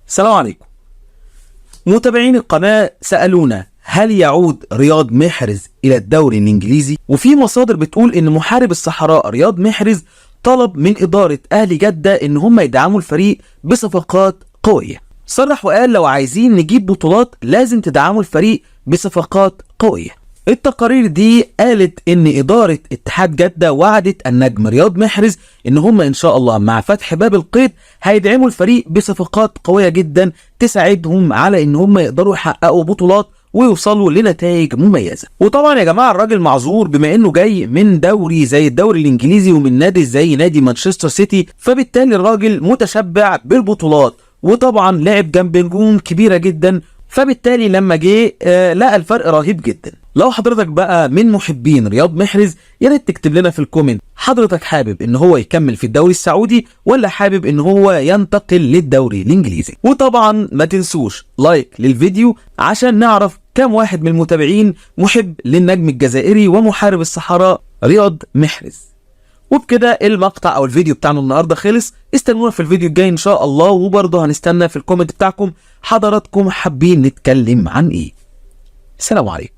السلام عليكم. متابعين القناة سألونا هل يعود رياض محرز إلى الدوري الإنجليزي؟ وفي مصادر بتقول إن محارب الصحراء رياض محرز طلب من إدارة أهلي جدة إن هم يدعموا الفريق بصفقات قوية. صرح وقال لو عايزين نجيب بطولات لازم تدعموا الفريق بصفقات قوية. التقارير دي قالت ان ادارة اتحاد جدة وعدت النجم رياض محرز ان هم ان شاء الله مع فتح باب القيد هيدعموا الفريق بصفقات قوية جدا تساعدهم على ان هم يقدروا يحققوا بطولات ويوصلوا لنتائج مميزة. وطبعا يا جماعة الراجل معذور بما انه جاي من دوري زي الدوري الانجليزي ومن نادي زي نادي مانشستر سيتي، فبالتالي الراجل متشبع بالبطولات وطبعا لعب جنب نجوم كبيرة جدا، فبالتالي لما جه لقى الفرق رهيب جدا. لو حضرتك بقى من محبين رياض محرز يا ريت تكتب لنا في الكومنت حضرتك حابب ان هو يكمل في الدوري السعودي ولا حابب ان هو ينتقل للدوري الانجليزي. وطبعا ما تنسوش لايك للفيديو عشان نعرف كم واحد من المتابعين محب للنجم الجزائري ومحارب الصحراء رياض محرز. وبكده المقطع او الفيديو بتاعنا النهارده خلص. استنونا في الفيديو الجاي ان شاء الله، وبرضه هنستنى في الكومنت بتاعكم حضراتكم حابين نتكلم عن ايه. السلام عليكم.